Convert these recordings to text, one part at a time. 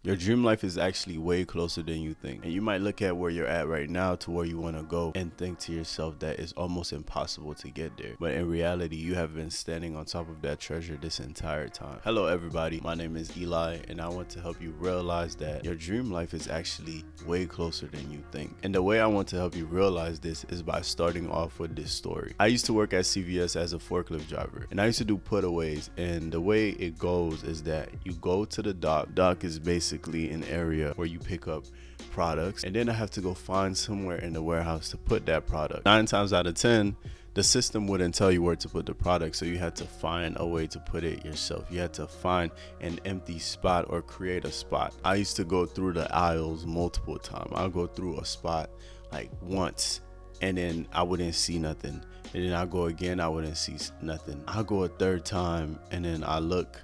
Your dream life is actually way closer than you think. And you might look at where you're at right now to where you want to go and think to yourself that it's almost impossible to get there. But in reality, you have been standing on top of that treasure this entire time. Hello everybody, my name is Eli and I want to help you realize that your dream life is actually way closer than you think. And the way I want to help you realize this is by starting off with this story. I used to work at CVS as a forklift driver and I used to do putaways, and the way it goes is that you go to the dock. Dock is basically an area where you pick up products, and then I have to go find somewhere in the warehouse to put that product. 9 times out of 10 the system wouldn't tell you where to put the product, so you had to find a way to put it yourself. You had to find an empty spot or create a spot. I used to go through the aisles multiple times. I'll go through a spot like once and then I wouldn't see nothing, and then I go again, I wouldn't see nothing. I go a third time and then I look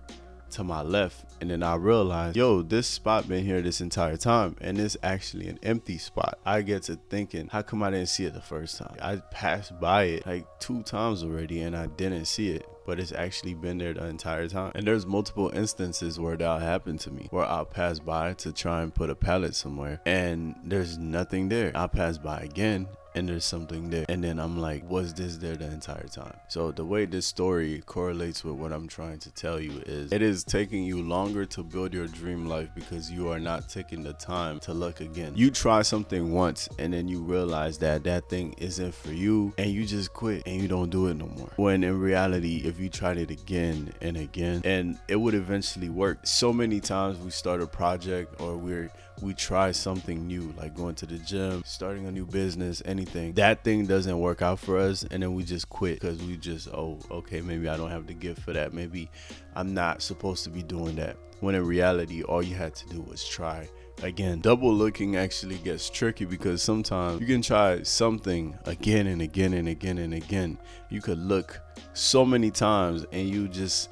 to my left and then I realize, yo, this spot been here this entire time and it's actually an empty spot. I get to thinking, how come I didn't see it the first time? I passed by it like 2 times already and I didn't see it, but it's actually been there the entire time. And there's multiple instances where that'll happen to me, where I'll pass by to try and put a pallet somewhere and there's nothing there. I'll pass by again and there's something there, and then I'm like, was this there the entire time? So the way this story correlates with what I'm trying to tell you is, it is taking you longer to build your dream life because you are not taking the time to look again. You try something once and then you realize that that thing isn't for you and you just quit and you don't do it no more, when in reality, if you tried it again and again, and it would eventually work. So many times we start a project or we try something new, like going to the gym, starting a new business, anything. That thing doesn't work out for us and then we just quit because we just, oh, okay, maybe I don't have the gift for that. Maybe I'm not supposed to be doing that. When in reality, all you had to do was try again. Double looking actually gets tricky because sometimes you can try something again and again and again and again. You could look so many times and you just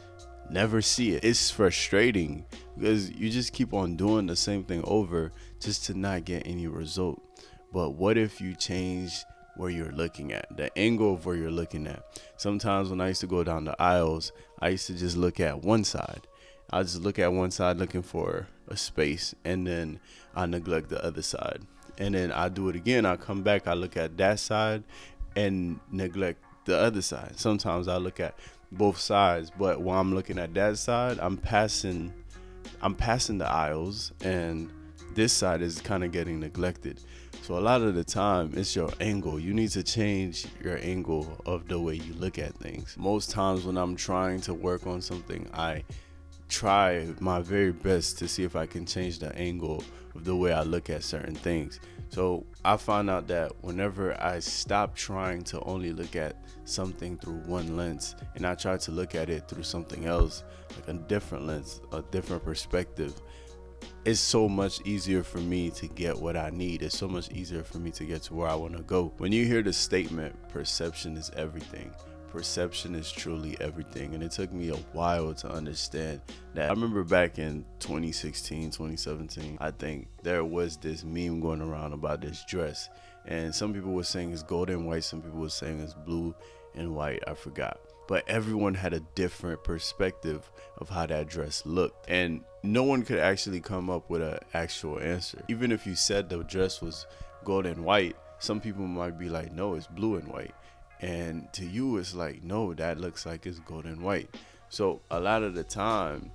never see it. It's frustrating because you just keep on doing the same thing over just to not get any result. But what if you change where you're looking at, the angle of where you're looking at? Sometimes when I used to go down the aisles, I used to just look at one side. I just look at one side looking for a space, and then I neglect the other side. And then I do it again. I come back, I look at that side and neglect the other side. Sometimes I look at both sides, but while I'm looking at that side, I'm passing the aisles and this side is kind of getting neglected. So a lot of the time it's your angle. You need to change your angle of the way you look at things. Most times when I'm trying to work on something, I try my very best to see if I can change the angle of the way I look at certain things. So I found out that whenever I stop trying to only look at something through one lens and I try to look at it through something else, like a different lens, a different perspective, it's so much easier for me to get what I need. It's so much easier for me to get to where I want to go. When you hear the statement, perception is everything, perception is truly everything. And it took me a while to understand that. I remember back in 2016, 2017, I think there was this meme going around about this dress. And some people were saying it's gold and white. Some people were saying it's blue and white. I forgot. But everyone had a different perspective of how that dress looked. And no one could actually come up with an actual answer. Even if you said the dress was gold and white, some people might be like, no, it's blue and white. And to you, it's like, no, that looks like it's gold and white. So a lot of the time,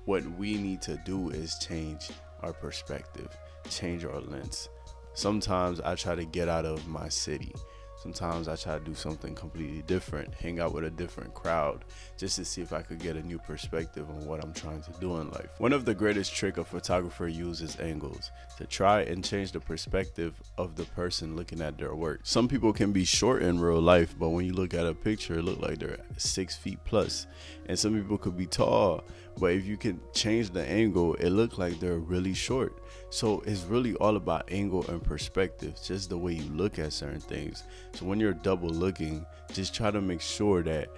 what we need to do is change our perspective, change our lens. Sometimes I try to get out of my city. Sometimes I try to do something completely different, hang out with a different crowd, just to see if I could get a new perspective on what I'm trying to do in life. One of the greatest tricks a photographer uses angles to try and change the perspective of the person looking at their work. Some people can be short in real life, but when you look at a picture, it looks like they're 6 feet plus. And some people could be tall, but if you can change the angle, it looks like they're really short. So it's really all about angle and perspective, just the way you look at certain things. So when you're double looking, just try to make sure that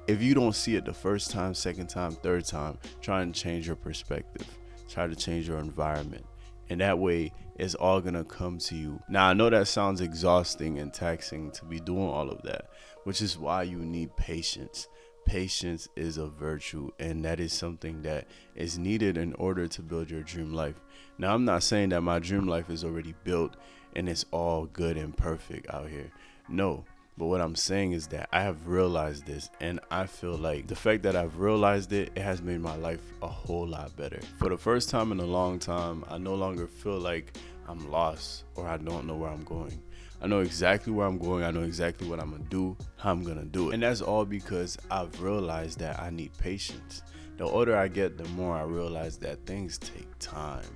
if you don't see it the first time, second time, third time, try and change your perspective. Try to change your environment. And that way, it's all gonna come to you. Now, I know that sounds exhausting and taxing to be doing all of that, which is why you need patience. patience is a virtue, and that is something that is needed in order to build your dream life. Now, I'm not saying that my dream life is already built and it's all good and perfect out here. No. But what I'm saying is that I have realized this, and I feel like the fact that I've realized it, it has made my life a whole lot better. For the first time in a long time, I no longer feel like I'm lost or I don't know where I'm going. I know exactly where I'm going. I know exactly what I'm going to do, how I'm going to do it. And that's all because I've realized that I need patience. The older I get, the more I realize that things take time.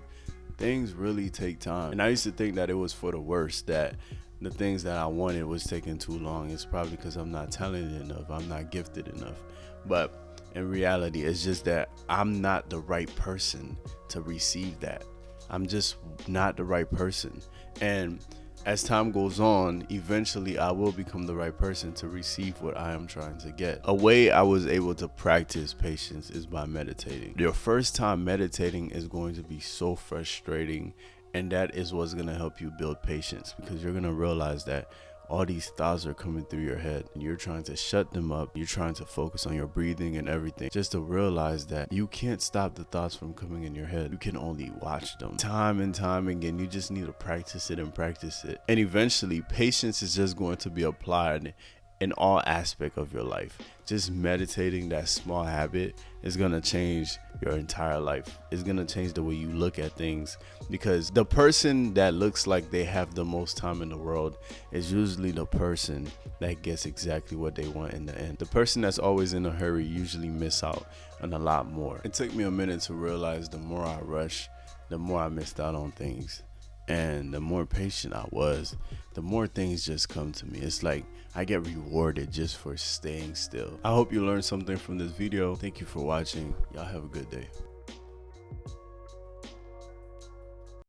Things really take time. And I used to think that it was for the worst, that the things that I wanted was taking too long. It's probably because I'm not talented enough, I'm not gifted enough. But in reality, it's just that I'm not the right person to receive that. I'm just not the right person. And as time goes on, eventually I will become the right person to receive what I am trying to get. A way I was able to practice patience is by meditating. Your first time meditating is going to be so frustrating, and that is what's going to help you build patience, because you're going to realize that all these thoughts are coming through your head and you're trying to shut them up. You're trying to focus on your breathing and everything, just to realize that you can't stop the thoughts from coming in your head. You can only watch them time and time again. You just need to practice it and practice it. And eventually patience is just going to be applied in all aspect of your life. Just meditating, that small habit, is gonna change your entire life. It's gonna change the way you look at things, because the person that looks like they have the most time in the world is usually the person that gets exactly what they want in the end. The person that's always in a hurry usually miss out on a lot more. It took me a minute to realize the more I rush, the more I missed out on things. And the more patient I was, the more things just come to me. It's like I get rewarded just for staying still. I hope you learned something from this video. Thank you for watching. Y'all have a good day.